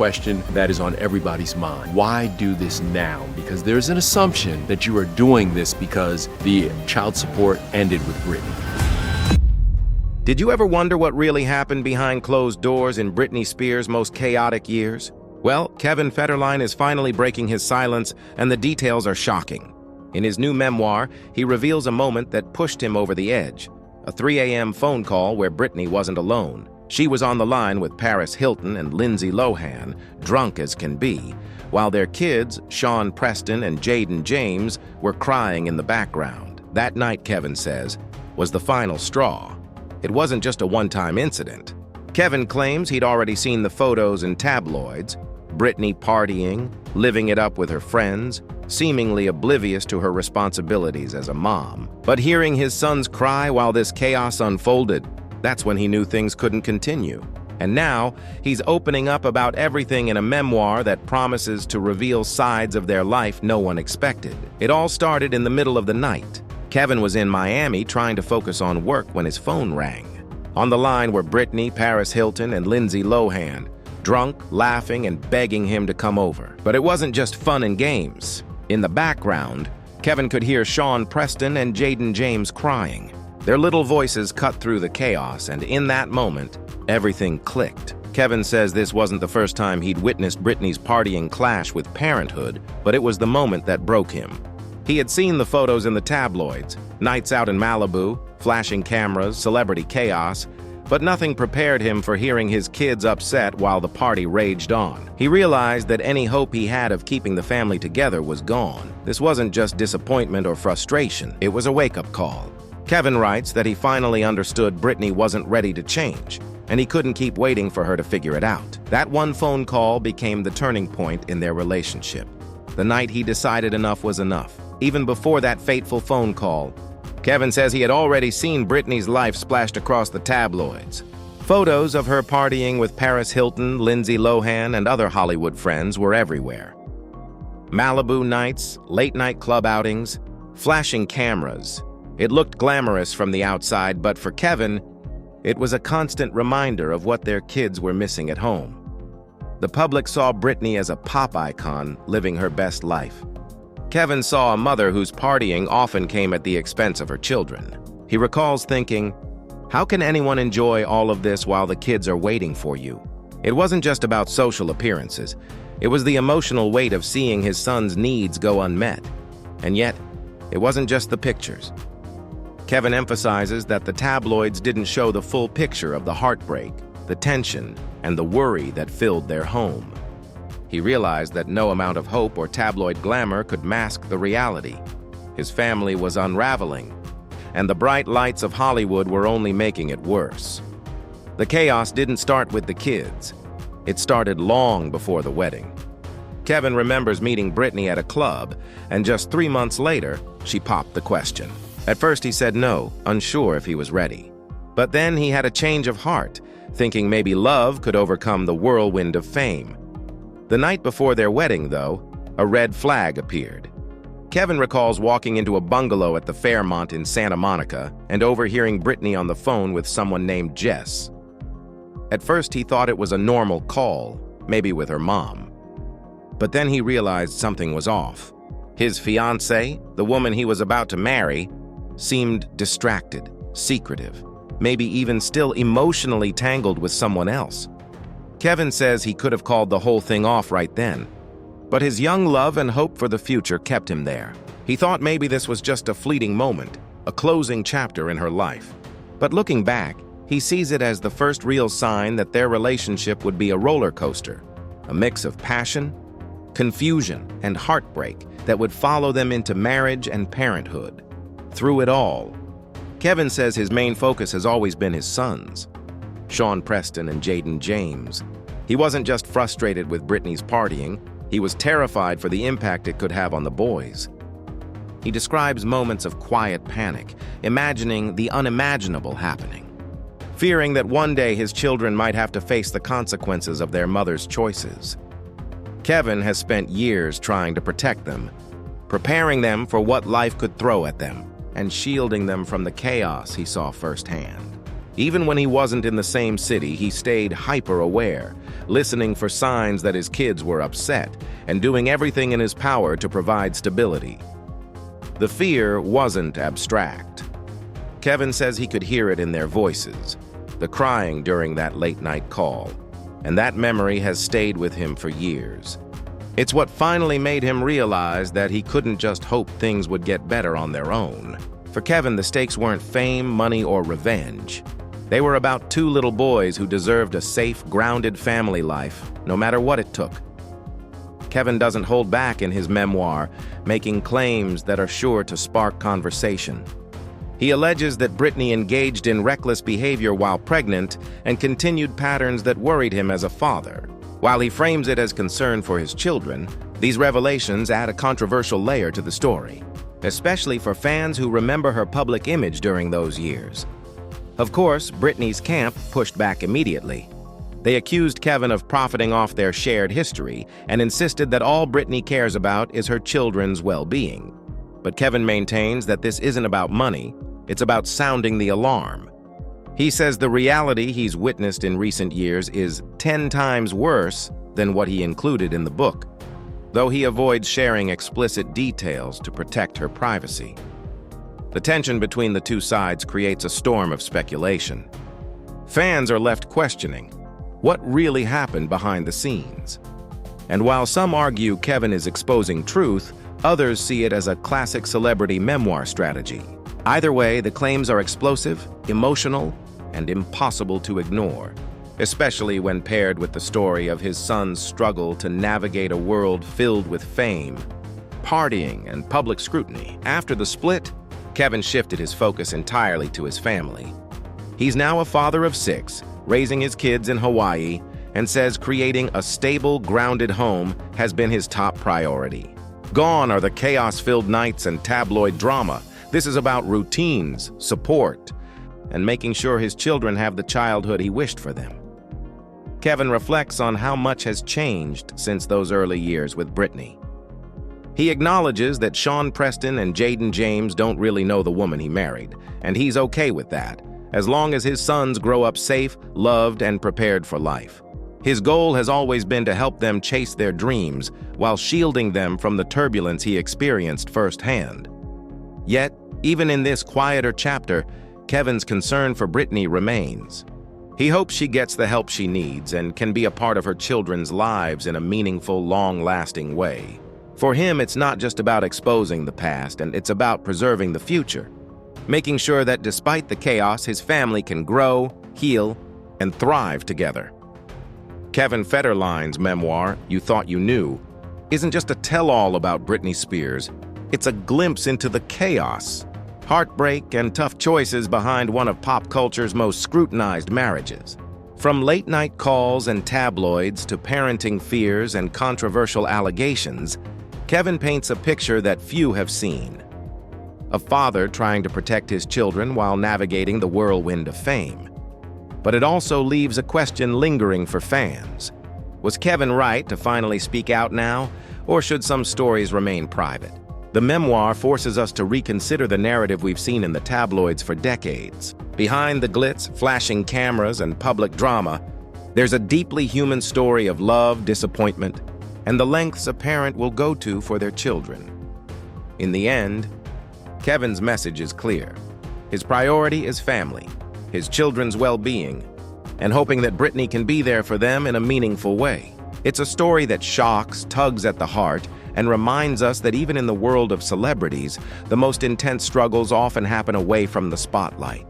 question that is on everybody's mind. Why do this now? Because there's an assumption that you are doing this because the child support ended with Britney. Did you ever wonder what really happened behind closed doors in Britney Spears' most chaotic years? Well, Kevin Federline is finally breaking his silence, and the details are shocking. In his new memoir, he reveals a moment that pushed him over the edge. A 3 a.m. phone call where Britney wasn't alone. She was on the line with Paris Hilton and Lindsay Lohan, drunk as can be, while their kids, Sean Preston and Jaden James, were crying in the background. That night, Kevin says, was the final straw. It wasn't just a one-time incident. Kevin claims he'd already seen the photos in tabloids, Britney partying, living it up with her friends, seemingly oblivious to her responsibilities as a mom. But hearing his sons cry while this chaos unfolded, that's when he knew things couldn't continue. And now, he's opening up about everything in a memoir that promises to reveal sides of their life no one expected. It all started in the middle of the night. Kevin was in Miami trying to focus on work when his phone rang. On the line were Britney, Paris Hilton, and Lindsay Lohan, drunk, laughing, and begging him to come over. But it wasn't just fun and games. In the background, Kevin could hear Sean Preston and Jaden James crying. Their little voices cut through the chaos, and in that moment, everything clicked. Kevin says this wasn't the first time he'd witnessed Britney's partying clash with parenthood, but it was the moment that broke him. He had seen the photos in the tabloids, nights out in Malibu, flashing cameras, celebrity chaos, but nothing prepared him for hearing his kids upset while the party raged on. He realized that any hope he had of keeping the family together was gone. This wasn't just disappointment or frustration, it was a wake-up call. Kevin writes that he finally understood Britney wasn't ready to change, and he couldn't keep waiting for her to figure it out. That one phone call became the turning point in their relationship. The night he decided enough was enough. Even before that fateful phone call, Kevin says he had already seen Britney's life splashed across the tabloids. Photos of her partying with Paris Hilton, Lindsay Lohan, and other Hollywood friends were everywhere. Malibu nights, late-night club outings, flashing cameras. It looked glamorous from the outside, but for Kevin, it was a constant reminder of what their kids were missing at home. The public saw Britney as a pop icon, living her best life. Kevin saw a mother whose partying often came at the expense of her children. He recalls thinking, how can anyone enjoy all of this while the kids are waiting for you? It wasn't just about social appearances. It was the emotional weight of seeing his son's needs go unmet. And yet, it wasn't just the pictures. Kevin emphasizes that the tabloids didn't show the full picture of the heartbreak, the tension, and the worry that filled their home. He realized that no amount of hope or tabloid glamour could mask the reality. His family was unraveling, and the bright lights of Hollywood were only making it worse. The chaos didn't start with the kids. It started long before the wedding. Kevin remembers meeting Britney at a club, and just 3 months later, she popped the question. At first he said no, unsure if he was ready. But then he had a change of heart, thinking maybe love could overcome the whirlwind of fame. The night before their wedding, though, a red flag appeared. Kevin recalls walking into a bungalow at the Fairmont in Santa Monica and overhearing Britney on the phone with someone named Jess. At first, he thought it was a normal call, maybe with her mom. But then he realized something was off. His fiancée, the woman he was about to marry, seemed distracted, secretive, maybe even still emotionally tangled with someone else. Kevin says he could have called the whole thing off right then, but his young love and hope for the future kept him there. He thought maybe this was just a fleeting moment, a closing chapter in her life. But looking back, he sees it as the first real sign that their relationship would be a roller coaster, a mix of passion, confusion, and heartbreak that would follow them into marriage and parenthood. Through it all, Kevin says his main focus has always been his sons, Sean Preston and Jaden James. He wasn't just frustrated with Britney's partying, he was terrified for the impact it could have on the boys. He describes moments of quiet panic, imagining the unimaginable happening, fearing that one day his children might have to face the consequences of their mother's choices. Kevin has spent years trying to protect them, preparing them for what life could throw at them, and shielding them from the chaos he saw firsthand. Even when he wasn't in the same city, he stayed hyper-aware, listening for signs that his kids were upset, and doing everything in his power to provide stability. The fear wasn't abstract. Kevin says he could hear it in their voices, the crying during that late-night call, and that memory has stayed with him for years. It's what finally made him realize that he couldn't just hope things would get better on their own. For Kevin, the stakes weren't fame, money, or revenge. They were about two little boys who deserved a safe, grounded family life, no matter what it took. Kevin doesn't hold back in his memoir, making claims that are sure to spark conversation. He alleges that Britney engaged in reckless behavior while pregnant and continued patterns that worried him as a father. While he frames it as concern for his children, these revelations add a controversial layer to the story, especially for fans who remember her public image during those years. Of course, Britney's camp pushed back immediately. They accused Kevin of profiting off their shared history and insisted that all Britney cares about is her children's well-being. But Kevin maintains that this isn't about money, it's about sounding the alarm. He says the reality he's witnessed in recent years is 10 times worse than what he included in the book, though he avoids sharing explicit details to protect her privacy. The tension between the two sides creates a storm of speculation. Fans are left questioning what really happened behind the scenes. And while some argue Kevin is exposing truth, others see it as a classic celebrity memoir strategy. Either way, the claims are explosive, emotional, and impossible to ignore, especially when paired with the story of his son's struggle to navigate a world filled with fame, partying, and public scrutiny. After the split, Kevin shifted his focus entirely to his family. He's now a father of 6, raising his kids in Hawaii, and says creating a stable, grounded home has been his top priority. Gone are the chaos-filled nights and tabloid drama. This is about routines, support, and making sure his children have the childhood he wished for them. Kevin reflects on how much has changed since those early years with Britney. He acknowledges that Sean Preston and Jaden James don't really know the woman he married, and he's okay with that, as long as his sons grow up safe, loved, and prepared for life. His goal has always been to help them chase their dreams while shielding them from the turbulence he experienced firsthand. Yet, even in this quieter chapter, Kevin's concern for Britney remains. He hopes she gets the help she needs and can be a part of her children's lives in a meaningful, long-lasting way. For him, it's not just about exposing the past, and it's about preserving the future, making sure that despite the chaos, his family can grow, heal, and thrive together. Kevin Federline's memoir, You Thought You Knew, isn't just a tell-all about Britney Spears. It's a glimpse into the chaos, heartbreak, and tough choices behind one of pop culture's most scrutinized marriages. From late-night calls and tabloids to parenting fears and controversial allegations, Kevin paints a picture that few have seen. A father trying to protect his children while navigating the whirlwind of fame. But it also leaves a question lingering for fans. Was Kevin right to finally speak out now, or should some stories remain private? The memoir forces us to reconsider the narrative we've seen in the tabloids for decades. Behind the glitz, flashing cameras, and public drama, there's a deeply human story of love, disappointment, and the lengths a parent will go to for their children. In the end, Kevin's message is clear. His priority is family, his children's well-being, and hoping that Britney can be there for them in a meaningful way. It's a story that shocks, tugs at the heart, and reminds us that even in the world of celebrities, the most intense struggles often happen away from the spotlight.